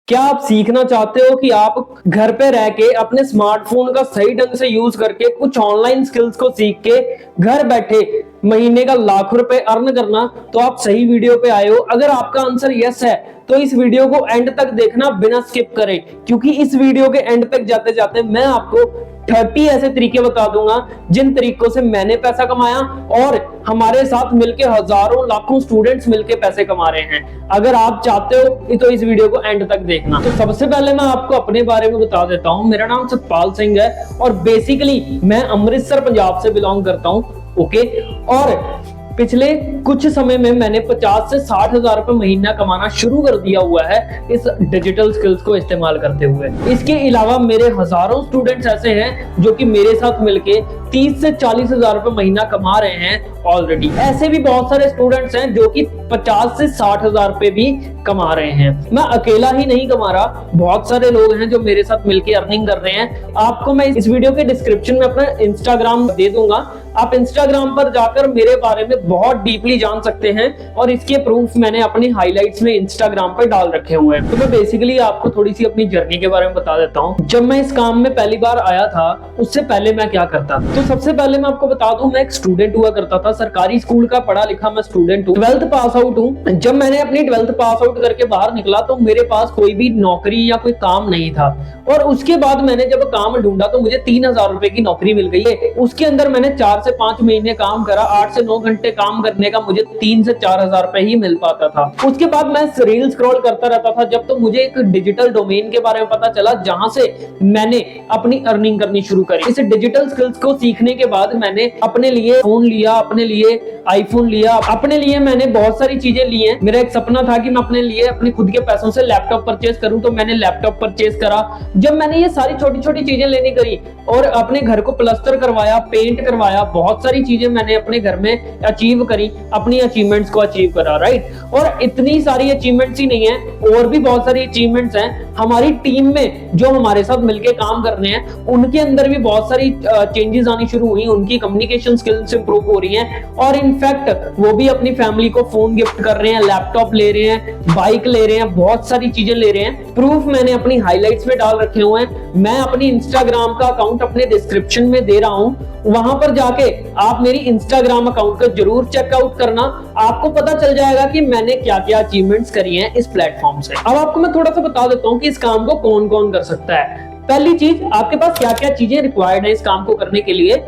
क्या आप सीखना चाहते हो कि आप घर पे रह के अपने स्मार्टफोन का सही ढंग से यूज करके कुछ ऑनलाइन स्किल्स को सीख के घर बैठे महीने का लाखों रुपए अर्न करना? तो आप सही वीडियो पे आए हो। अगर आपका आंसर यस है तो इस वीडियो को एंड तक देखना बिना स्किप करें, क्योंकि इस वीडियो के एंड तक जाते जाते मैं आपको 30 ऐसे तरीके बता दूंगा जिन तरीकों से मैंने पैसा कमाया और हमारे साथ मिलके हजारों लाखों स्टूडेंट्स मिलके पैसे कमा रहे हैं। अगर आप चाहते हो तो इस वीडियो को एंड तक देखना। तो सबसे पहले मैं आपको अपने बारे में बता देता हूं। मेरा नाम सतपाल सिंह है और बेसिकली मैं अमृतसर पंजाब से बिलोंग करता हूं। ओके, और पिछले कुछ समय में मैंने 50 से 60 हजार रुपए महीना कमाना शुरू कर दिया हुआ है इस डिजिटल स्किल्स को इस्तेमाल करते हुए। इसके अलावा मेरे हजारों स्टूडेंट्स ऐसे हैं जो कि मेरे साथ मिलके 30 से 40 हजार रुपए महीना कमा रहे हैं ऑलरेडी। ऐसे भी बहुत सारे स्टूडेंट्स हैं जो कि 50 से 60 हजार रुपए भी कमा रहे हैं। मैं अकेला ही नहीं कमा रहा, बहुत सारे लोग हैं जो मेरे साथ मिलके अर्निंग कर रहे हैं। आपको मैं इस वीडियो के डिस्क्रिप्शन में अपना इंस्टाग्राम दे दूंगा, आप इंस्टाग्राम पर जाकर मेरे बारे में बहुत डीपली जान सकते हैं और इसके प्रूफ मैंने अपनी हाइलाइट्स में इंस्टाग्राम पर डाल रखे हुए हैं। तो मैं बेसिकली आपको थोड़ी सी अपनी जर्नी के बारे में बता देता हूँ। जब मैं इस काम में पहली बार आया था उससे पहले मैं क्या करता था। तो सबसे पहले मैं आपको बता दूं, मैं एक स्टूडेंट हुआ करता था, सरकारी स्कूल का पढ़ा लिखा मैं स्टूडेंट हूँ, 12th पास आउट हूँ। जब मैंने अपनी 12th पास आउट करके बाहर निकला तो मेरे पास कोई भी नौकरी या कोई काम नहीं था, और उसके बाद मैंने जब काम ढूंढा तो मुझे 3000 रुपए की नौकरी मिल गई है। उसके अंदर मैंने 4 से 5 महीने काम करा, 8 से 9 घंटे काम करने का मुझे 3 से 4 हजार रुपए ही मिल पाता था। उसके बाद मैं रील स्क्रॉल करता रहता था, जब तो मुझे एक डिजिटल डोमेन के बारे में पता चला जहां से मैंने अपनी अर्निंग करनी शुरू करी। इस डिजिटल स्किल्स को सीखने के बाद मैंने अपने लिए फोन लिया, अपने लिए आईफोन लिया, अपने लिए मैंने बहुत सारी चीजें ली हैं। मेरा एक सपना था कि मैं अपने लिए अपने खुद के पैसों से लैपटॉप परचेज करूं, तो मैंने लैपटॉप परचेज करा। जब मैंने ये सारी छोटी छोटी चीजें लेनी करी और अपने घर को प्लास्टर करवाया, पेंट करवाया, बहुत सारी चीजें मैंने अपने घर में अचीव करी, अपनी अचीवमेंट्स को अचीव करा, राइट। और इतनी सारी अचीवमेंट्स ही नहीं है, और भी बहुत सारी अचीवमेंट्स हैं। हमारी टीम में जो हमारे साथ मिलकर काम कर रहे हैं उनके अंदर भी बहुत सारी चेंजेस आनी शुरू हुई, उनकी कम्युनिकेशन स्किल्स इंप्रूव हो रही हैं, और इनफैक्ट वो भी अपनी फैमिली को फोन गिफ्ट कर रहे हैं, लैपटॉप ले रहे हैं, बाइक ले रहे हैं, बहुत सारी चीजें ले रहे हैं। प्रूफ मैंने अपनी हाइलाइट्स में डाल रखे हुए हैं। मैं अपनी इंस्टाग्राम का अकाउंट अपने डिस्क्रिप्शन में दे रहा हूं, वहां पर जाके आप मेरी इंस्टाग्राम अकाउंट को जरूर चेकआउट करना। आपको पता चल जाएगा कि मैंने क्या क्या अचीवमेंट्स करी हैं इस प्लेटफॉर्म से। अब आपको मैं थोड़ा सा बता देता हूं कि इस काम को कौन कौन कर सकता है। पहली चीज, आपके पास क्या क्या चीजें रिक्वायर्ड है इस काम को करने के लिए,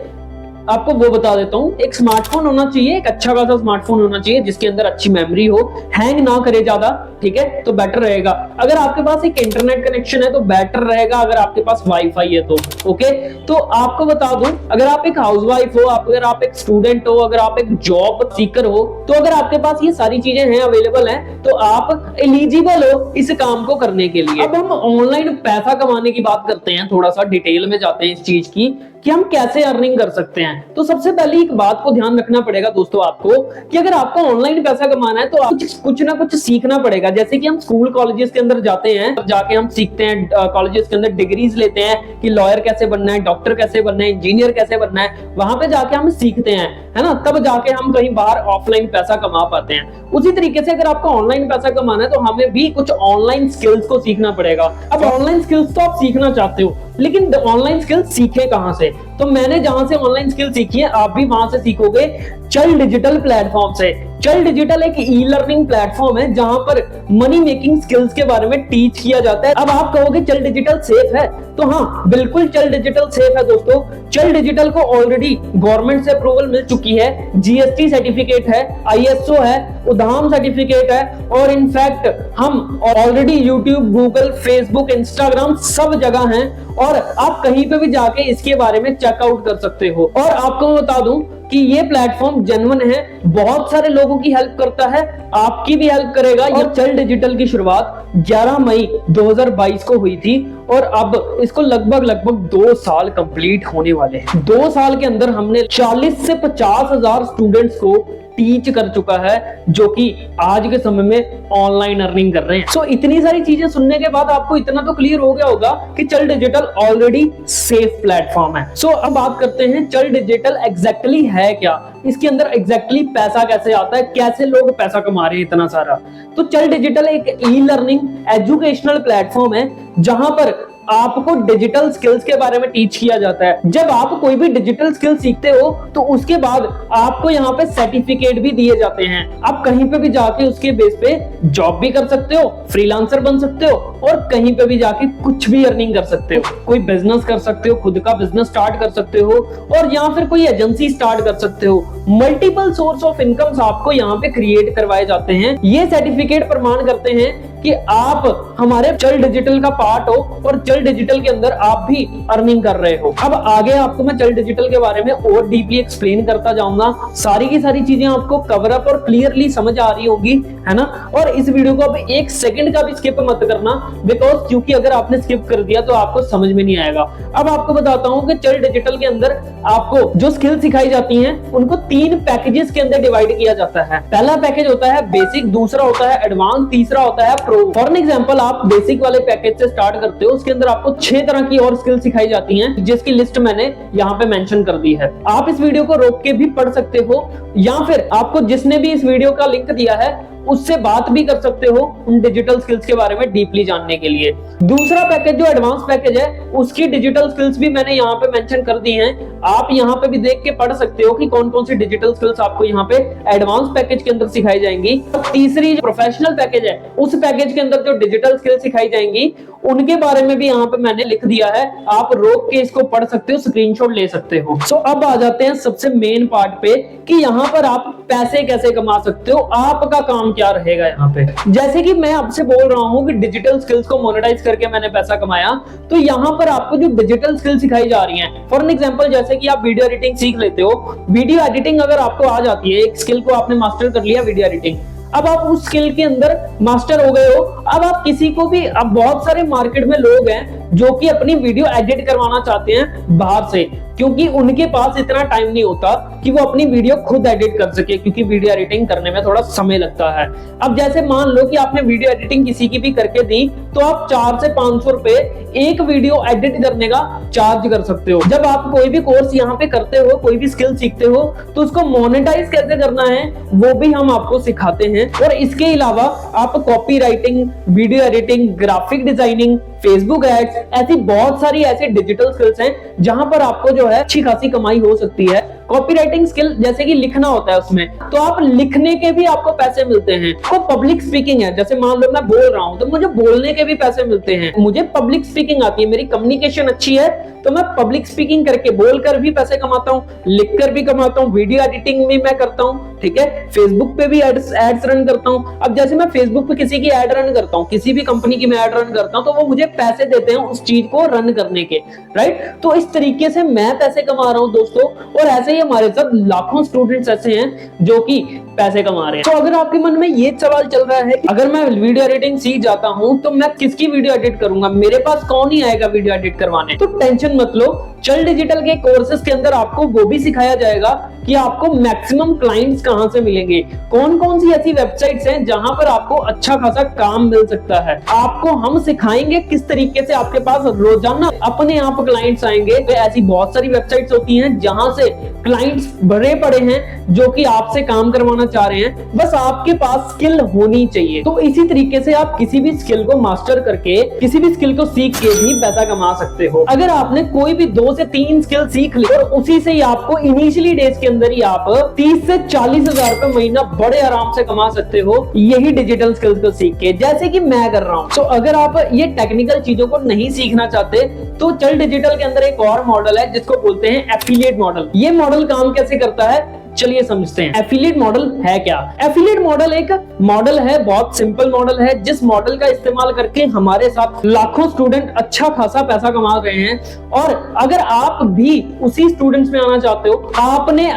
आपको वो बता देता हूं। एक स्मार्टफोन होना चाहिए, एक अच्छा खासा स्मार्टफोन होना चाहिए जिसके अंदर अच्छी मेमोरी हो, हैंग ना करे ज्यादा, ठीक है, तो बेटर रहेगा। अगर आपके पास एक इंटरनेट कनेक्शन है तो बेटर रहेगा, अगर आपके पास वाईफाई है तो ओके। तो आपको बता दूं, अगर आप एक हाउसवाइफ हो, अगर आप एक स्टूडेंट हो, अगर आप एक जॉब सीकर हो, तो अगर आपके पास ये सारी चीजें हैं, अवेलेबल हैं, तो आप एलिजिबल हो इस काम को करने के लिए। अब हम ऑनलाइन पैसा कमाने की बात करते हैं, थोड़ा सा डिटेल में जाते हैं इस चीज की कि हम कैसे अर्निंग कर सकते हैं। तो सबसे पहले एक बात को ध्यान रखना पड़ेगा दोस्तों आपको, कि अगर आपको ऑनलाइन पैसा कमाना है तो आप कुछ ना कुछ सीखना पड़ेगा। जैसे कि हम स्कूल कॉलेजेस के अंदर जाते हैं, जाके हम सीखते हैं, कॉलेजेस के अंदर डिग्रीज लेते हैं कि लॉयर कैसे बनना है, डॉक्टर कैसे बनना है, इंजीनियर कैसे बनना है, वहां पे जाके हम सीखते हैं, है ना, तब जाके हम कहीं बाहर ऑफलाइन पैसा कमा पाते हैं। उसी तरीके से अगर आपको ऑनलाइन पैसा कमाना है तो हमें भी कुछ ऑनलाइन स्किल्स को सीखना पड़ेगा। अब ऑनलाइन स्किल्स तो आप सीखना चाहते हो, लेकिन ऑनलाइन स्किल्स सीखे कहां से? तो मैंने जहां से ऑनलाइन स्किल सीखी है आप भी वहां से सीखोगे, चल डिजिटल प्लेटफॉर्म से। चल डिजिटल एक ई लर्निंग प्लेटफॉर्म है जहां पर मनी मेकिंग स्किल्स के बारे में टीच किया जाता है। अब आप कहोगे चल डिजिटल सेफ है, तो हाँ, बिल्कुल चल डिजिटल सेफ है दोस्तों। चल डिजिटल को ऑलरेडी गवर्नमेंट से अप्रूवल मिल चुकी है, जीएसटी सर्टिफिकेट है, आईएसओ है, उधाम सर्टिफिकेट है, और इनफैक्ट हम already YouTube, Google, Facebook, Instagram सब जगह हैं, और आप कहीं पे भी जाके इसके बारे में चेकआउट कर सकते हो। और आपको बता दूं कि ये प्लेटफॉर्म जेन्युइन है, बहुत सारे लोगों की हेल्प करता है, आपकी भी हेल्प करेगा। और चल डिजिटल की शुरुआत 11 मई 2022 को हुई थी, और अब इसको लगभग 2 साल कंप्लीट होने वाले हैं। 2 साल के अंदर हमने 40 से 50 हजार स्टूडेंट्स को टीच कर चुका है, जो कि आज के समय में ऑनलाइन अर्निंग कर रहे हैं। सो इतनी सारी चीजें सुनने के बाद आपको इतना तो क्लियर हो गया होगा कि चल डिजिटल ऑलरेडी सेफ प्लेटफॉर्म है। सो अब बात करते हैं चल डिजिटल एग्जैक्टली है क्या, इसके अंदर एग्जैक्टली पैसा कैसे आता है, कैसे लोग पैसा कमा रहे हैं इतना सारा। तो चल डिजिटल एक ई लर्निंग एजुकेशनल प्लेटफॉर्म है जहां पर आपको डिजिटल स्किल्स के बारे में टीच किया जाता है। जब आप कोई भी डिजिटल स्किल सीखते हो तो उसके बाद आपको यहाँ पे सर्टिफिकेट भी दिए जाते हैं। आप कहीं पे भी जाके उसके बेस पे जॉब भी कर सकते हो, फ्रीलांसर बन सकते हो और कहीं पे भी जाके कुछ भी अर्निंग कर सकते हो। कोई बिजनेस कर सकते हो, खुद का बिजनेस स्टार्ट कर सकते हो और या फिर कोई एजेंसी स्टार्ट कर सकते हो। मल्टीपल सोर्स ऑफ इनकम्स आपको यहाँ पे क्रिएट करवाए जाते हैं। ये सर्टिफिकेट प्रमाण करते हैं कि आप हमारे चल डिजिटल का पार्ट हो और चल डिजिटल के अंदर आप भी अर्निंग कर रहे हो। अब आगे आपको मैं चल डिजिटल के बारे में और डीपली एक्सप्लेन करता जाऊंगा। सारी की सारी चीजें आपको कवर अप और क्लियरली समझ आ रही होगी, है ना। और इस वीडियो को अब एक सेकंड का भी स्किप मत करना, बिकॉज क्योंकि अगर आपने स्किप कर दिया तो आपको समझ में नहीं आएगा। अब आपको बताता हूं कि चल डिजिटल के अंदर आपको जो स्किल सिखाई जाती हैं उनको 3 पैकेजेस के अंदर डिवाइड किया जाता है। पहला पैकेज होता है बेसिक, दूसरा होता है एडवांस, तीसरा होता है प्रो। फॉर एग्जांपल आप बेसिक वाले पैकेज से स्टार्ट करते हो, उसके अंदर आपको 6 तरह की और स्किल सिखाई जाती हैं, जिसकी लिस्ट मैंने यहाँ पे मेंशन कर दी है। आप इस वीडियो को रोक के भी पढ़ सकते हो या फिर आपको जिसने भी इस वीडियो का लिंक दिया है उससे बात भी कर सकते हो उन डिजिटल स्किल्स के बारे में डीपली जानने के लिए। दूसरा पैकेज जो एडवांस पैकेज है उसकी डिजिटल स्किल्स भी मैंने यहाँ पे मेंशन कर दी हैं। आप यहाँ पे भी देख के पढ़ सकते हो कि कौन कौन सी डिजिटल स्किल्स आपको यहाँ पे एडवांस पैकेज के अंदर सिखाई जाएंगी। तीसरी जो प्रोफेशनल पैकेज है उस पैकेज के अंदर जो डिजिटल स्किल्स सिखाई जाएंगी उनके बारे में भी यहाँ पे मैंने लिख दिया है। आप रोक के इसको पढ़ सकते हो, स्क्रीनशॉट ले सकते हो। सो अब आ जाते हैं सबसे मेन पार्ट पे कि यहाँ पर आप पैसे कैसे कमा सकते हो, आपका काम क्या रहेगा यहाँ पे। जैसे कि मैं आपसे बोल रहा हूँ कि डिजिटल स्किल्स को मोनेटाइज करके मैंने पैसा कमाया, तो यहाँ पर आपको जो डिजिटल स्किल सिखाई जा रही हैं, फॉर एग्जांपल जैसे कि आप वीडियो एडिटिंग सीख लेते हो। वीडियो एडिटिंग अगर आपको आ जाती है, एक स्किल को आपने मास्टर कर लिया वीडियो एडिटिंग, अब आप उस स्किल के अंदर मास्टर हो गए हो। अब आप किसी को भी, अब बहुत सारे मार्केट में लोग हैं जो कि अपनी वीडियो एडिट करवाना चाहते हैं बाहर से, क्योंकि उनके पास इतना टाइम नहीं होता कि वो अपनी वीडियो खुद एडिट कर सके, क्योंकि वीडियो एडिटिंग करने में थोड़ा समय लगता है। अब जैसे मान लो कि आपने वीडियो एडिटिंग किसी की भी करके दी, तो आप 400 से 500 रुपए एक वीडियो एडिट करने का चार्ज कर सकते हो। जब आप कोई भी कोर्स यहाँ पे करते हो, कोई भी स्किल सीखते हो, तो उसको मोनेटाइज कैसे करना है वो भी हम आपको सिखाते हैं। और इसके अलावा आप copy writing, video editing, graphic designing, Facebook ads, ऐसी बहुत सारी ऐसी डिजिटल स्किल्स हैं जहां पर आपको जो है अच्छी खासी कमाई हो सकती है। कॉपी राइटिंग स्किल जैसे कि लिखना होता है, उसमें तो आप लिखने के भी आपको पैसे मिलते हैं। तो पब्लिक स्पीकिंग है, जैसे मान लो मैं बोल रहा हूं तो मुझे बोलने के भी पैसे मिलते हैं। मुझे पब्लिक स्पीकिंग आती है, मेरी कम्युनिकेशन अच्छी है, तो मैं पब्लिक स्पीकिंग करके बोलकर भी पैसे कमाता हूँ, लिखकर भी कमाता हूँ, वीडियो एडिटिंग भी मैं करता हूँ, ठीक है। फेसबुक पे भी एड्स रन करता हूँ। अब जैसे मैं फेसबुक पे किसी की एड रन करता हूँ, किसी भी कंपनी की मैं एड रन करता हूँ, तो वो मुझे पैसे देते हैं उस चीज को रन करने के, राइट। तो इस तरीके से मैं पैसे कमा रहा हूँ दोस्तों, और ऐसे ही हमारे साथ लाखों स्टूडेंट्स ऐसे हैं जो कि पैसे कमा रहे हैं। तो अगर आपके मन में ये सवाल चल रहा है कि अगर मैं वीडियो एडिटिंग सीख जाता हूं तो मैं किसकी वीडियो एडिट करूंगा, मेरे पास कौन ही आएगा वीडियो एडिट करवाने, तो टेंशन मत लो। चल डिजिटल के कोर्सेज के अंदर आपको वो भी सिखाया जाएगा कि आपको मैक्सिमम क्लाइंट्स कहां से मिलेंगे, कौन कौन सी ऐसी वेबसाइट्स हैं जहां पर आपको अच्छा खासा काम मिल सकता है। आपको हम सिखाएंगे किस तरीके से आपके पास रोजाना अपने आप क्लाइंट्स आएंगे। तो ऐसी बहुत सारी वेबसाइट्स होती हैं जहां से क्लाइंट्स भरे पड़े हैं जो कि आपसे काम करवाना चाह रहे हैं, बस आपके पास स्किल होनी चाहिए। तो इसी तरीके से आप किसी भी स्किल को मास्टर करके, किसी भी स्किल को सीख के भी पैसा कमा सकते हो। अगर आपने कोई भी 2 से 3 स्किल सीख ली और उसी से ही आपको इनिशियली डेज के अंदर ही आप 30 से 40 हजार रुपए महीना बड़े आराम से कमा सकते हो, यही डिजिटल स्किल्स को सीख के, जैसे कि मैं कर रहा हूं। तो अगर आप ये टेक्निकल चीजों को नहीं सीखना चाहते तो चल डिजिटल के अंदर एक और मॉडल है जिसको बोलते हैं एफिलिएट मॉडल। ये मॉडल काम कैसे करता है चलिए समझते हैं। एफिलिएट मॉडल है क्या? एफिलिएट मॉडल एक मॉडल है, बहुत सिंपल मॉडल है, जिस मॉडल का इस्तेमाल करके हमारे साथ लाखों स्टूडेंट अच्छा खासा पैसा कमा रहे हैं। और अगर आप भी उसी स्टूडेंट्स में आना चाहते हो,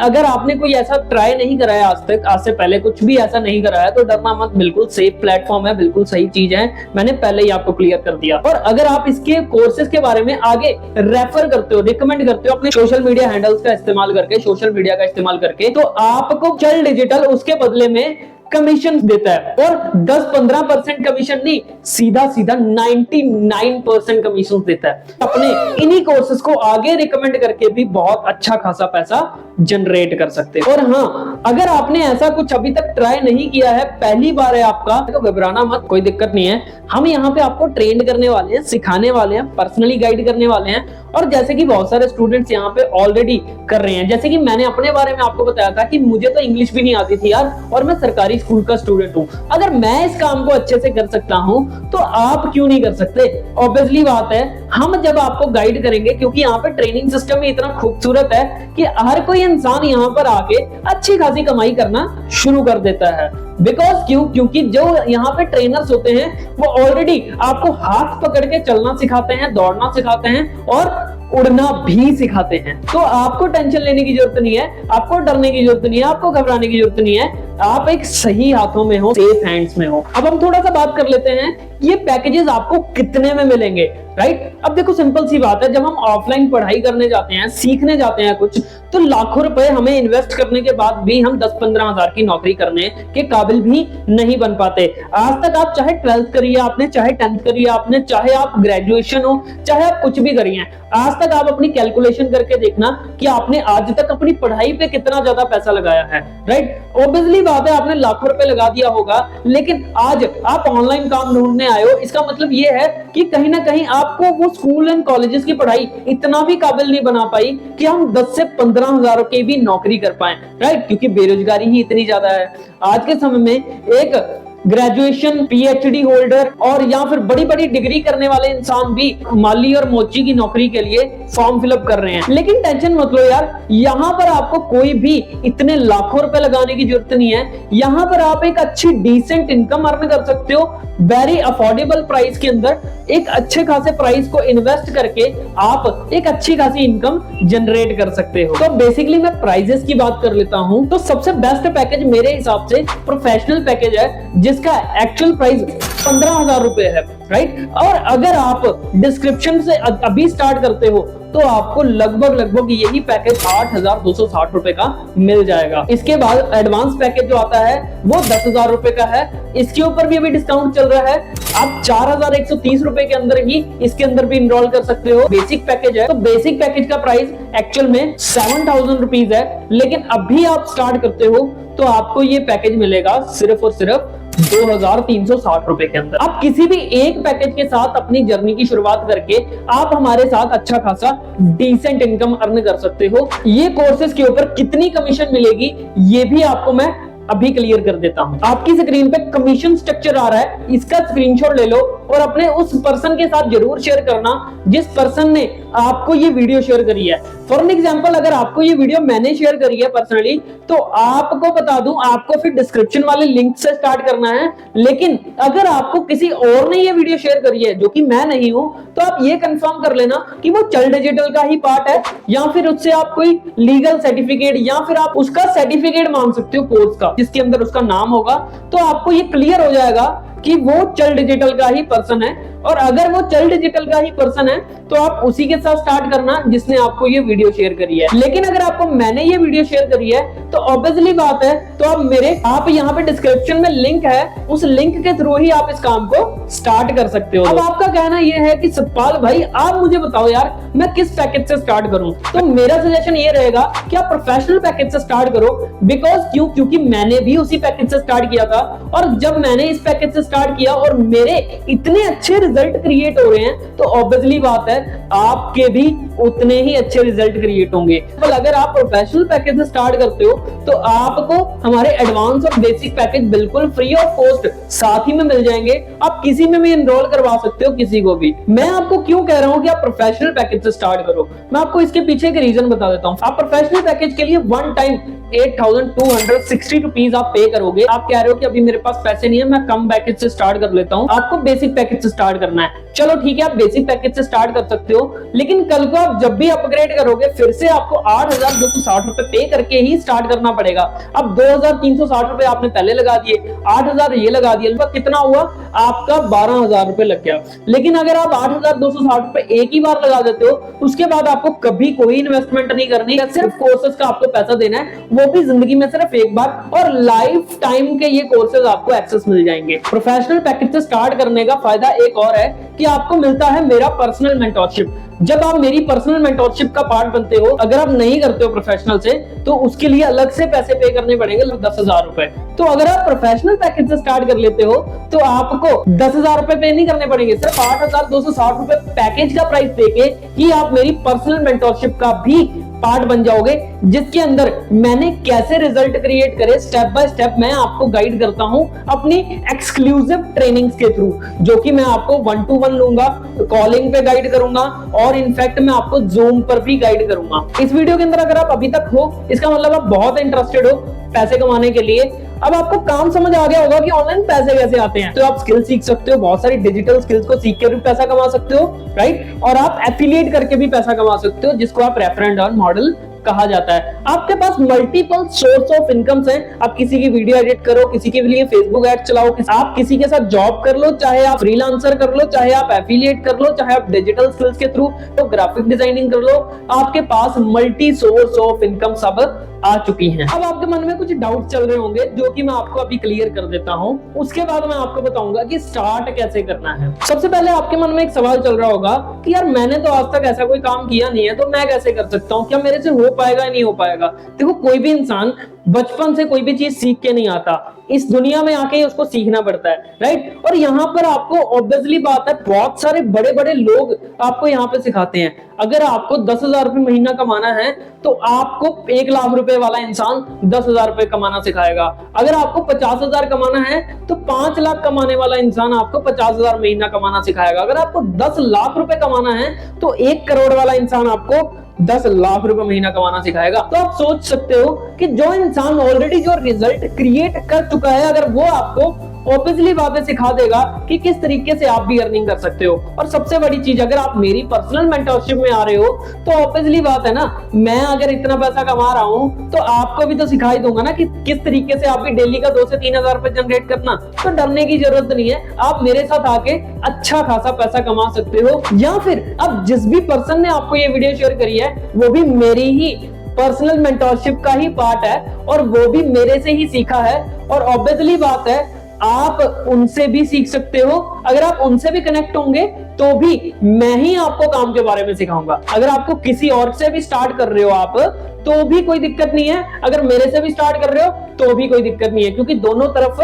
अगर आपने कोई ऐसा ट्राई नहीं कराया आज तक, आज से पहले कुछ भी ऐसा नहीं कराया, तो डरना मत, बिल्कुल सेफ प्लेटफॉर्म है, बिल्कुल सही चीज है, मैंने पहले ही आपको क्लियर कर दिया। और अगर आप इसके कोर्सेज के बारे में आगे रेफर करते हो, रिकमेंड करते हो अपने सोशल मीडिया हैंडल्स का इस्तेमाल करके, सोशल मीडिया का इस्तेमाल करके, तो आपको चल डिजिटल उसके बदले में कमीशन देता है, और 10-15% कमीशन नहीं, सीधा सीधा 99% कमीशन देता है। अपने इन्हीं कोर्सेज को आगे रिकमेंड करके भी बहुत अच्छा खासा पैसा जनरेट कर सकते हैं। और हाँ, अगर आपने ऐसा कुछ अभी तक ट्राई नहीं किया है, पहली बार है आपका, तो घबराना मत, कोई दिक्कत नहीं है। हम यहाँ पे आपको ट्रेन करने वाले हैं, सिखाने वाले हैं, पर्सनली गाइड करने वाले हैं। और जैसे कि बहुत सारे स्टूडेंट्स यहाँ पे ऑलरेडी कर रहे हैं, जैसे कि मैंने अपने बारे में आपको बताया था कि मुझे तो इंग्लिश भी नहीं आती थी यार, और मैं सरकारी स्कूल का स्टूडेंट हूँ। अगर मैं इस काम को अच्छे से कर सकता हूँ तो आप क्यों नहीं कर सकते? ऑब्वियसली बात है, हम जब आपको गाइड करेंगे, क्योंकि यहाँ पे ट्रेनिंग सिस्टम ही इतना खूबसूरत है कि हर कोई इंसान यहाँ पर आके अच्छी खासी कमाई करना शुरू कर देता है। बिकॉज क्योंकि जो यहाँ पे ट्रेनर्स होते हैं वो ऑलरेडी आपको हाथ पकड़ के चलना सिखाते हैं, दौड़ना सिखाते हैं और उड़ना भी सिखाते हैं। तो आपको टेंशन लेने की जरूरत नहीं है, आपको डरने की जरूरत नहीं है, आपको घबराने की जरूरत नहीं है। आप एक सही हाथों में हो, सेफ हैंड्स में हो। अब हम थोड़ा सा बात कर लेते हैं ये पैकेजेस आपको कितने में मिलेंगे, राइट? अब देखो सिंपल सी बात है, जब हम ऑफलाइन पढ़ाई करने जाते हैं, सीखने जाते हैं कुछ, तो लाखों रुपए हमें इन्वेस्ट करने के बाद भी हम 10-15 हजार की नौकरी करने के काबिल भी नहीं बन पाते। आज तक आप चाहे 12th करिए आपने, चाहे 10th करिए आपने, चाहे आप ग्रेजुएशन हो, चाहे आप कुछ भी करिए, आज तक आप अपनी कैलकुलेशन करके देखना कि आपने आज तक अपनी पढ़ाई पे कितना ज्यादा पैसा लगाया है, राइट? ऑब्वियसली बात है, आपने लाखों रुपए लगा दिया होगा, लेकिन आज आप ऑनलाइन काम ढूंढने आए हो, इसका मतलब ये है कि कहीं ना कहीं आपको वो स्कूल एंड कॉलेजेस की पढ़ाई इतना भी काबिल नहीं बना पाई कि हम 10 से 15 हजार की भी नौकरी कर पाए, राइट? क्योंकि बेरोजगारी ही इतनी ज्यादा है आज के समय में। एक ग्रेजुएशन, पीएचडी होल्डर और या फिर बड़ी बड़ी डिग्री करने वाले इंसान भी माली और मोची की नौकरी के लिए फॉर्म फिलअप कर रहे हैं। लेकिन टेंशन मत लो यार, यहाँ पर आपको कोई भी इतने लाखों रुपए लगाने की जरूरत नहीं है। यहाँ पर आप एक अच्छी डिसेंट इनकम अर्न कर सकते हो, वेरी अफोर्डेबल प्राइस के अंदर एक अच्छे खासे प्राइस को इन्वेस्ट करके आप एक अच्छी खासी इनकम जनरेट कर सकते हो। तो बेसिकली मैं प्राइजेस की बात कर लेता हूं, तो सबसे बेस्ट पैकेज मेरे हिसाब से प्रोफेशनल पैकेज है, जिसका एक्चुअल प्राइस 15,000 रुपए है, राइट? और अगर आप डिस्क्रिप्शन से अभी स्टार्ट करते हो तो आपको लगभग यही पैकेज 8,260 रुपए का मिल जाएगा। इसके बाद एडवांस पैकेज जो आता है वो 10,000 रुपए का है, इसके ऊपर भी अभी डिस्काउंट चल रहा है, आप 4,130 रुपए के अंदर ही इसके अंदर भी इनरोल कर सकते हो। बेसिक पैकेज है, तो बेसिक पैकेज का प्राइस एक्चुअल में 7,000 रुपीज है, लेकिन अभी आप स्टार्ट करते हो तो आपको ये पैकेज मिलेगा सिर्फ और सिर्फ 2,360 रुपए के अंदर। आप किसी भी एक पैकेज के साथ अपनी जर्नी की शुरुआत करके आप हमारे साथ अच्छा खासा डिसेंट इनकम अर्न कर सकते हो। ये कोर्सेज के ऊपर कितनी कमीशन मिलेगी ये भी आपको मैं अभी क्लियर कर देता हूं। आपकी स्क्रीन पे कमीशन स्ट्रक्चर आ रहा है, इसका स्क्रीनशॉट ले लो और अपने उस पर्सन के साथ जरूर शेयर करना जिस पर्सन ने आपको ये वीडियो शेयर करी है। फॉर एग्जांपल, अगर आपको ये वीडियो मैंने शेयर करी है पर्सनली, तो आपको बता दूं, आपको फिर डिस्क्रिप्शन वाले लिंक से स्टार्ट करना है। लेकिन अगर आपको किसी और ने ये वीडियो शेयर करी है जो कि मैं नहीं हूं, तो आप ये कंफर्म कर लेना कि वो चल डिजिटल का ही पार्ट है, या फिर उससे आप कोई लीगल सर्टिफिकेट या फिर आप उसका सर्टिफिकेट मांग सकते हो कोर्स का, जिसके अंदर उसका नाम होगा। तो आपको ये क्लियर हो जाएगा कि वो चल डिजिटल का ही पर्सन है। और अगर वो चल डिजिटल का ही पर्सन है तो आप उसी के साथ स्टार्ट करना जिसने आपको ये वीडियो शेयर करी है। लेकिन अगर आपको मैंने ये वीडियो शेयर करी है तो ऑब्वियसली बात है, तो आप यहाँ पे डिस्क्रिप्शन में लिंक है, उस लिंक के थ्रू ही आप इस काम को स्टार्ट कर सकते हो। अब आपका कहना यह है कि सतपाल भाई आप मुझे बताओ यार मैं किस पैकेज से स्टार्ट करूं, तो मेरा सजेशन ये रहेगा कि आप प्रोफेशनल पैकेज से स्टार्ट करो। बिकॉज क्योंकि मैंने भी उसी पैकेज से स्टार्ट किया था, और जब मैंने इस पैकेज से स्टार्ट किया और मेरे इतने अच्छे रिजल्ट क्रिएट हो रहे हैं, तो ऑब्वियसली बात है आपके भी उतने ही अच्छे रिजल्ट क्रिएट होंगे। तो अगर आप प्रोफेशनल पैकेज से स्टार्ट करते हो तो आपको हमारे एडवांस और बेसिक पैकेज बिल्कुल फ्री ऑफ कॉस्ट साथ ही में मिल जाएंगे। आप किसी में भी एनरोल करवा सकते हो, किसी को भी। मैं आपको क्यों कह रहा हूं कि आप प्रोफेशनल पैकेज से स्टार्ट करो, मैं आपको इसके पीछे के रीजन बता देता हूं। आप प्रोफेशनल पैकेज के लिए वन टाइम 8,260 रुपीज आप पे करोगे। आप कह रहे हो कि अभी मेरे पास पैसे नहीं है, मैं कम पैकेज से स्टार्ट कर लेता हूं। आपको बेसिक पैकेज से स्टार्ट करना है, चलो ठीक है, आप बेसिक पैकेज से स्टार्ट कर सकते हो। लेकिन कल को आप जब भी अपग्रेड करोगे फिर से आपको 8,260 रुपए पे करके ही स्टार्ट करना पड़ेगा। अब 2,360 रुपए आपने पहले लगा दिए, 8,000 ये लगा दिए, कितना हुआ आपका 12,000 रुपए लग गया। लेकिन अगर आप 8,260 रुपए एक ही बार लगा देते हो, उसके बाद आपको कभी कोई इन्वेस्टमेंट नहीं करनी, सिर्फ कोर्सेज का आपको पैसा देना है, वो भी जिंदगी में सिर्फ एक बार, और लाइफ टाइम के ये कोर्सेज आपको एक्सेस मिल जाएंगे। प्रोफेशनल पैकेज से स्टार्ट करने का फायदा एक और है कि आपको मिलता है मेरा पर्सनल मेंटरशिप। जब आप मेरी पर्सनल मेंटरशिप का पार्ट बनते हो, अगर आप नहीं करते हो प्रोफेशनल से, तो उसके लिए अलग से पैसे पे करने पड़ेंगे, 10,000 रुपए। तो अगर आप प्रोफेशनल पैकेज से स्टार्ट कर लेते हो तो आपको 10,000 रुपए पे नहीं करने पड़ेंगे, सिर्फ 8,260 रुपए पैकेज का प्राइस देके ही आप मेरी पर्सनल मेंटरशिप का भी पार्ट बन जाओगे, जिसके अंदर मैंने कैसे रिजल्ट क्रिएट करे स्टेप बाय स्टेप मैं आपको गाइड करता हूं अपनी एक्सक्लूसिव ट्रेनिंग्स के थ्रू, जो कि मैं आपको 1-to-1 लूंगा, कॉलिंग पे गाइड करूंगा, और इनफैक्ट मैं आपको जूम पर भी गाइड करूंगा। इस वीडियो के अंदर अगर आप अभी तक हो, इसका मतलब आप बहुत इंटरेस्टेड हो पैसे कमाने के लिए। अब आपको काम समझ आ गया होगा कि ऑनलाइन पैसे कैसे आते हैं, तो आप स्किल सीख सकते हो, बहुत सारी डिजिटल स्किल्स को सीख के भी पैसा कमा सकते हो, राइट। और आप एफिलिएट करके भी पैसा कमा सकते हो, जिसको आप रेफर एंड अर्न मॉडल कहा जाता है। आपके पास मल्टीपल सोर्स ऑफ इनकम्स हैं। आप किसी की वीडियो एडिट करो, किसी के लिए फेसबुक एड चलाओ, आप किसी के साथ जॉब कर लो, चाहे आप फ्रीलांसर कर लो, चाहे आप एफिलिएट कर लो, चाहे आप डिजिटल स्किल्स के थ्रू तो ग्राफिक डिजाइनिंग कर लो, आपके पास मल्टी सोर्स ऑफ इनकम सब आ चुकी हैं। अब आपके मन में कुछ डाउट चल रहे होंगे, जो कि मैं आपको अभी क्लियर कर देता हूं, उसके बाद मैं आपको बताऊंगा कि स्टार्ट कैसे करना है। सबसे पहले आपके मन में एक सवाल चल रहा होगा कि यार मैंने तो आज तक ऐसा कोई काम किया नहीं है, तो मैं कैसे कर सकता हूं, क्या मेरे से हो पाएगा या नहीं हो पाएगा। देखो, कोई भी इंसान बचपन से कोई भी चीज सीख के नहीं आता, इस दुनिया में आके ही उसको सीखना पड़ता है, राइट। और यहाँ पर आपको ऑब्वियसली बात है, बहुत सारे बड़े बड़े लोग आपको यहाँ पे सिखाते हैं। अगर आपको 10,000 रुपए महीना कमाना है तो आपको 1 लाख रुपए वाला इंसान 10,000 रुपए कमाना सिखाएगा। अगर आपको 50,000 कमाना है तो 5 लाख कमाने वाला इंसान आपको 50,000 महीना कमाना सिखाएगा। अगर आपको 10 लाख रुपए कमाना है तो 1 करोड़ वाला इंसान आपको 10 लाख रुपए महीना कमाना सिखाएगा। तो आप सोच सकते हो कि जो इंसान ऑलरेडी जो रिजल्ट क्रिएट कर चुका है, अगर वो आपको ऑब्वियसली बातें सिखा देगा कि किस तरीके से आप भी अर्निंग कर सकते हो। और सबसे बड़ी चीज, अगर आप मेरी पर्सनल मेंटरशिप में आ रहे हो तो ऑब्वियसली बात है ना, मैं अगर इतना पैसा कमा रहा हूं तो आपको भी तो सिखा ही दूंगा ना कि किस तरीके से आप भी डेली का 2 से 3,000 रुपए जनरेट करना। तो डरने की जरूरत नहीं है, आप मेरे साथ आके अच्छा खासा पैसा कमा सकते हो। या फिर अब जिस भी पर्सन ने आपको ये वीडियो शेयर करी है वो भी मेरी ही पर्सनल मेंटरशिप का ही पार्ट है, और वो भी मेरे से ही सीखा है। और ऑब्वियसली बात है, आप उनसे भी सीख सकते हो। अगर आप उनसे भी कनेक्ट होंगे तो भी मैं ही आपको काम के बारे में सिखाऊंगा। अगर आपको किसी और से भी स्टार्ट कर रहे हो आप, तो भी कोई दिक्कत नहीं है। अगर मेरे से भी स्टार्ट कर रहे हो तो भी कोई दिक्कत नहीं है, क्योंकि दोनों तरफ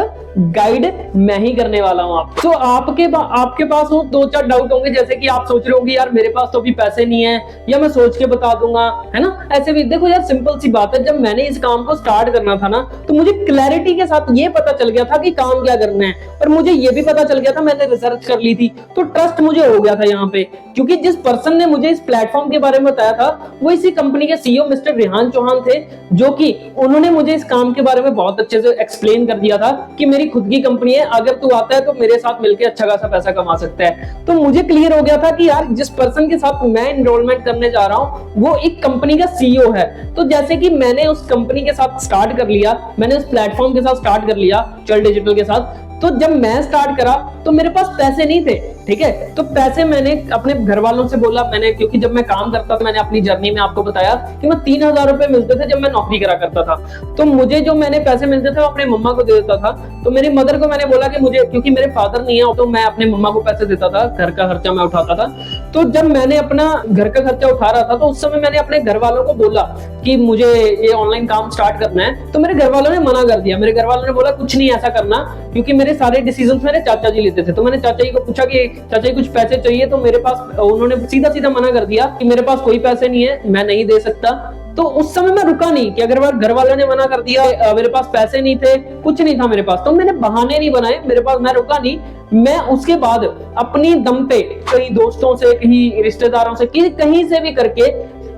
गाइड मैं ही करने वाला हूं आप। तो आपके पास वो 2-4 डाउट होंगे, जैसे कि आप सोच रहे होंगे यार मेरे पास तो अभी पैसे नहीं है, या मैं सोच के बता दूंगा, है ना। ऐसे भी देखो यार, सिंपल सी बात है, जब मैंने इस काम को स्टार्ट करना था ना, तो मुझे क्लैरिटी के साथ ये पता चल गया था कि काम क्या करना है, और मुझे ये भी पता चल गया था, मैंने रिसर्च कर ली थी, तो ट्रस्ट मुझे हो गया था यहाँ पे। क्योंकि जिस पर्सन ने मुझे इस प्लेटफॉर्म के बारे में बताया था वो इसी कंपनी के सीईओ मिस्टर रेहान चौहान थे, जो कि उन्होंने मुझे इस काम के बारे में बहुत अच्छे से एक्सप्लेन कर दिया था कि मेरी खुद की कंपनी है, अगर तू आता है तो मेरे साथ मिलकर अच्छा खासा पैसा कमा सकता है। तो मुझे क्लियर हो गया था कि यार जिस पर्सन के साथ मैं एनरोलमेंट करने जा रहा हूं वो एक कंपनी का सीईओ है। तो जैसे कि मैंने उस कंपनी के साथ स्टार्ट कर लिया, मैंने उस प्लेटफॉर्म के साथ स्टार्ट कर लिया, चल डिजिटल के साथ, तो जब मैं स्टार्ट करा तो मेरे पास पैसे नहीं थे, ठीक है। तो पैसे मैंने अपने घर वालों से बोला, मैंने, क्योंकि जब मैं काम करता था, मैंने अपनी जर्नी में आपको बताया कि मैं 3,000 रुपए मिलते थे जब मैं नौकरी करा करता था, तो मुझे जो मैंने पैसे मिलते थे वो अपने मम्मा को दे देता था। तो मेरी मदर को मैंने बोला कि मुझे, क्योंकि मेरे फादर नहीं है, तो मैं अपने मम्मा को पैसे देता था, घर का खर्चा मैं उठाता था। तो जब मैंने अपना घर का खर्चा उठा रहा था तो उस समय मैंने अपने घर वालों को बोला कि मुझे ये ऑनलाइन काम स्टार्ट करना है, तो मेरे घर वालों ने मना कर दिया। मेरे घर वालों ने बोला कुछ नहीं ऐसा करना, क्योंकि मेरे सारे डिसीजंस मेरे चाचा जी लेते थे। तो मैंने चाचा जी को पूछा कि चाचा जी कुछ पैसे चाहिए, तो मेरे पास, उन्होंने सीधा सीधा मना कर दिया कि मेरे पास कोई पैसे नहीं है, मैं नहीं दे सकता। तो उस समय मैं रुका नहीं कि अगर घर वालों ने मना कर दिया, मेरे पास पैसे नहीं थे, कुछ नहीं था मेरे पास, तो मैंने बहाने नहीं बनाए, मेरे पास, मैं रुका नहीं। मैं उसके बाद अपनी दम पे कहीं दोस्तों से, कहीं रिश्तेदारों से, कहीं से भी करके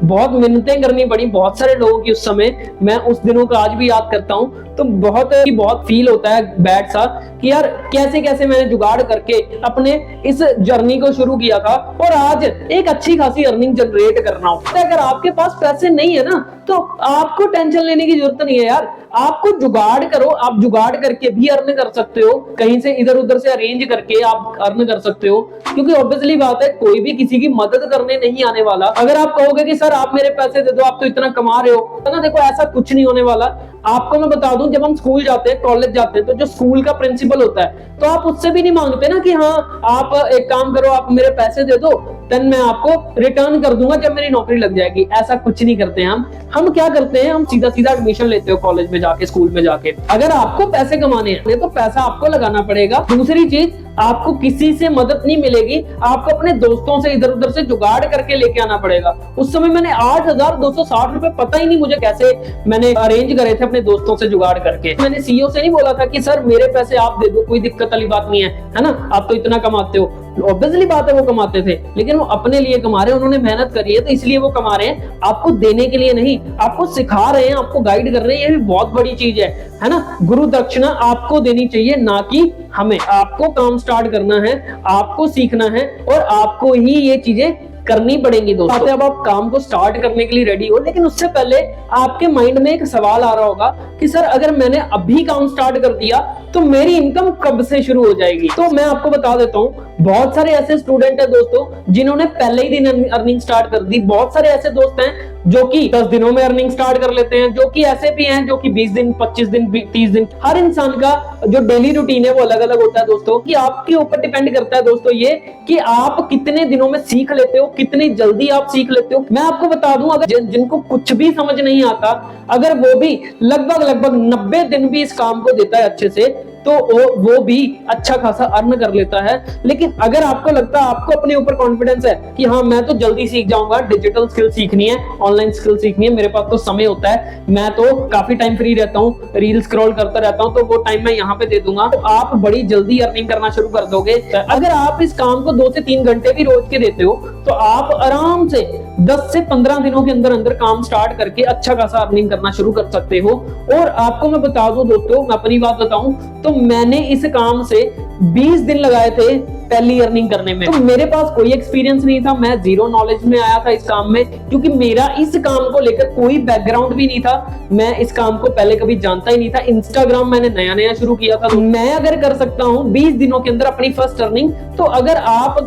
बहुत मिन्नतें करनी पड़ी बहुत सारे लोगों की उस समय। मैं उस दिनों को आज भी याद करता हूं, तो बहुत फील होता है बैड सा कि यार कैसे कैसे मैंने जुगाड़ करके अपने इस जर्नी को शुरू किया था, और आज एक अच्छी खासी अर्निंग जनरेट कर रहा हूं। अगर आपके पास पैसे नहीं है ना, तो आपको टेंशन लेने की जरूरत नहीं है यार, आपको जुगाड़ करो, आप जुगाड़ करके भी अर्न कर सकते हो, कहीं से इधर उधर से अरेंज अरेंज करके आप अर्न कर सकते हो, क्योंकि ऑब्वियसली बात है कोई भी किसी की मदद करने नहीं आने वाला। अगर आप कहोगे कि सर आप मेरे पैसे दे दो, आप तो इतना कमा रहे हो, तो ना देखो ऐसा कुछ नहीं होने वाला। आपको मैं बता दूं, जब हम स्कूल जाते हैं, कॉलेज जाते हैं, तो जो स्कूल का प्रिंसिपल होता है, तो आप उससे भी नहीं मांगते ना कि हाँ आप एक काम करो, आप मेरे पैसे दे दो, देन मैं आपको रिटर्न कर दूंगा जब मेरी नौकरी लग जाएगी। ऐसा कुछ नहीं करते हम क्या करते हैं, हम सीधा सीधा एडमिशन लेते हो कॉलेज में जाके, स्कूल में जाके। अगर आपको पैसे कमाने हैं तो पैसा आपको लगाना पड़ेगा। दूसरी चीज, आपको किसी से मदद नहीं मिलेगी, आपको अपने दोस्तों से इधर उधर से जुगाड़ करके लेके आना पड़ेगा। उस समय मैंने 8,260 रुपए पता ही नहीं मुझे कैसे मैंने अरेंज करे थे अपने दोस्तों से जुगाड़ करके। मैंने सीईओ से नहीं बोला था कि सर मेरे पैसे आप दे दो, कोई दिक्कत वाली बात नहीं है ना, आप तो इतना कमाते हो। ऑब्वियसली बात है वो कमाते थे, लेकिन वो अपने लिए कमा रहे हैं, उन्होंने मेहनत करी है तो इसलिए वो कमा रहे हैं, आपको देने के लिए नहीं। आपको सिखा रहे हैं, आपको गाइड कर रहे हैं, ये भी बहुत बड़ी चीज है ना। गुरु दक्षिणा आपको देनी चाहिए, ना कि हमें। आपको काम स्टार्ट करना है, आपको सीखना है और आपको ही ये चीजें करनी पड़ेंगी दोस्तों। अब आप काम को स्टार्ट करने के लिए रेडी हो, लेकिन उससे पहले आपके माइंड में एक सवाल आ रहा होगा कि सर अगर मैंने अभी काम स्टार्ट कर दिया तो मेरी इनकम कब से शुरू हो जाएगी। तो मैं आपको बता देता हूँ, बहुत सारे ऐसे स्टूडेंट है दोस्तों जिन्होंने पहले ही दिन अर्निंग स्टार्ट कर दी। बहुत सारे ऐसे दोस्त हैं जो कि 10 दिनों में अर्निंग स्टार्ट कर लेते हैं, जो कि ऐसे भी हैं जो कि 20 दिन, 25 दिन, 30 दिन। हर इंसान का जो डेली रूटीन है वो अलग अलग होता है दोस्तों, कि आपके ऊपर डिपेंड करता है दोस्तों ये कि आप कितने दिनों में सीख लेते हो, कितनी जल्दी आप सीख लेते हो। मैं आपको बता दूं, अगर जिनको कुछ भी समझ नहीं आता, अगर वो भी लगभग 90 दिन भी इस काम को देता है अच्छे से, तो वो भी अच्छा खासा अर्न कर लेता है। लेकिन अगर आपको लगता है, आपको अपने ऊपर कॉन्फिडेंस है कि हाँ मैं तो जल्दी सीख जाऊंगा, डिजिटल स्किल सीखनी है, ऑनलाइन स्किल सीखनी है, मेरे पास तो समय होता है, मैं तो काफी टाइम फ्री रहता हूँ, रील स्क्रॉल करता रहता हूँ, तो वो टाइम मैं यहाँ पे दे दूंगा, तो आप बड़ी जल्दी अर्निंग करना शुरू कर दोगे। अगर आप इस काम को 2 से 3 घंटे भी रोज के देते हो, तो आप आराम से 10 से 15 दिनों के अंदर अंदर काम स्टार्ट करके अच्छा खासा अर्निंग करना शुरू कर सकते हो। और आपको मैं बता दूं दोस्तों, मैं अपनी बात बताऊं तो मैंने इस काम से 20 दिन लगाए थे पहली अर्निंग करने में। तो मेरे पास कोई एक्सपीरियंस नहीं था, मैं जीरो नॉलेज में आया था इस काम में, क्योंकि मेरा इस काम को लेकर कोई बैकग्राउंड भी नहीं था। मैं इस काम को पहले कभी जानता ही नहीं था। इंस्टाग्राम मैंने नया नया शुरू किया था। तो मैं अगर कर सकता हूँ 20 दिनों के अंदर अपनी फर्स्ट अर्निंग, तो अगर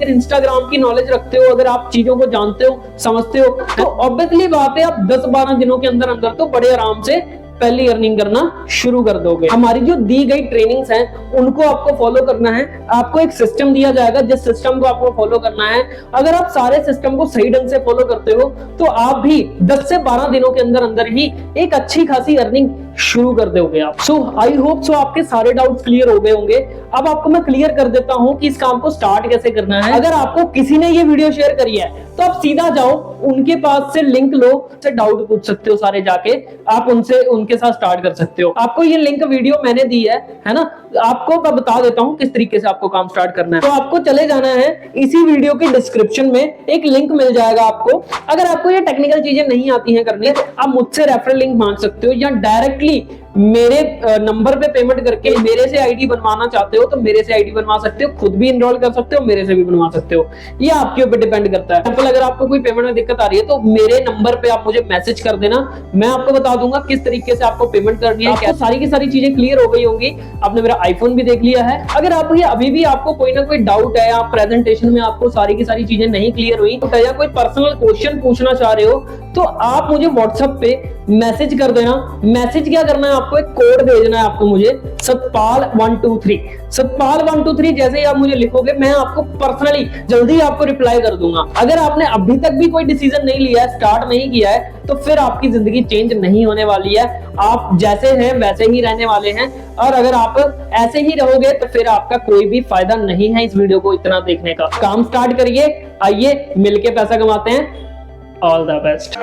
इंस्टाग्राम की नॉलेज रखते हो, अगर आप चीजों को जानते हो, समझते हो, तो ऑब्वियसली बात है आप 10-12 दिनों के अंदर अंदर तो बड़े आराम से पहली अर्निंग करना शुरू कर दोगे। हमारी जो दी गई ट्रेनिंग्स हैं उनको आपको फॉलो करना है। आपको एक सिस्टम दिया जाएगा, जिस सिस्टम को आपको फॉलो करना है। अगर आप सारे सिस्टम को सही ढंग से फॉलो करते हो, तो आप भी 10 से 12 दिनों के अंदर अंदर ही एक अच्छी खासी अर्निंग शुरू कर दोगे आप। सो आई होप सो आपके सारे डाउट्स क्लियर हो गए होंगे। अब आपको मैं क्लियर कर देता हूं कि इस काम को स्टार्ट कैसे करना है। अगर आपको किसी ने ये वीडियो शेयर करी है, तो आप सीधा जाओ उनके पास से लिंक लो, से डाउट पूछ सकते हो सारे जाके, आप उनके साथ स्टार्ट कर सकते हो। आपको ये लिंक वीडियो मैंने दी है ना, आपको मैं बता देता हूं किस तरीके से आपको काम स्टार्ट करना है। तो आपको चले जाना है, इसी वीडियो के डिस्क्रिप्शन में एक लिंक मिल जाएगा आपको। अगर आपको ये टेक्निकल चीजें नहीं आती हैं करनी, आप मुझसे रेफरल लिंक मांग सकते हो, या डायरेक्टली मेरे नंबर पे पेमेंट करके मेरे से आईडी बनवाना चाहते हो तो मेरे से आईडी बनवा सकते हो, खुद भी इनरोल कर सकते हो, मेरे से भी बनवा सकते हो। ये आपके ऊपर डिपेंड करता है। अगर आपको कोई पेमेंट में दिक्कत आ रही है तो मेरे नंबर पे आप मुझे मैसेज कर देना, मैं आपको बता दूंगा किस तरीके से आपको पेमेंट करनी है। आपको सारी की सारी चीजें क्लियर हो गई होंगी। आपने मेरा आईफोन भी देख लिया है। अगर आप ये अभी भी आपको कोई ना कोई डाउट है, आप प्रेजेंटेशन में आपको सारी की सारी चीजें नहीं क्लियर हुई, या कोई पर्सनल क्वेश्चन पूछना चाह रहे हो, तो आप मुझे व्हाट्सएप पे मैसेज कर देना। मैसेज क्या करना है, आपको एक कोड भेजना है आपको मुझे, सतपाल 123। सतपाल 123 जैसे ही आप मुझे लिखोगे, मैं आपको पर्सनली जल्दी आपको रिप्लाई कर दूंगा। अगर आपने अभी तक भी कोई डिसीजन नहीं लिया है, स्टार्ट नहीं किया है, तो फिर आपकी जिंदगी चेंज नहीं होने वाली है। आप जैसे हैं वैसे ही रहने वाले हैं, और अगर आप ऐसे ही रहोगे तो फिर आपका कोई भी फायदा नहीं है इस वीडियो को इतना देखने का। काम स्टार्ट करिए, आइए मिलके पैसा कमाते हैं। All the best.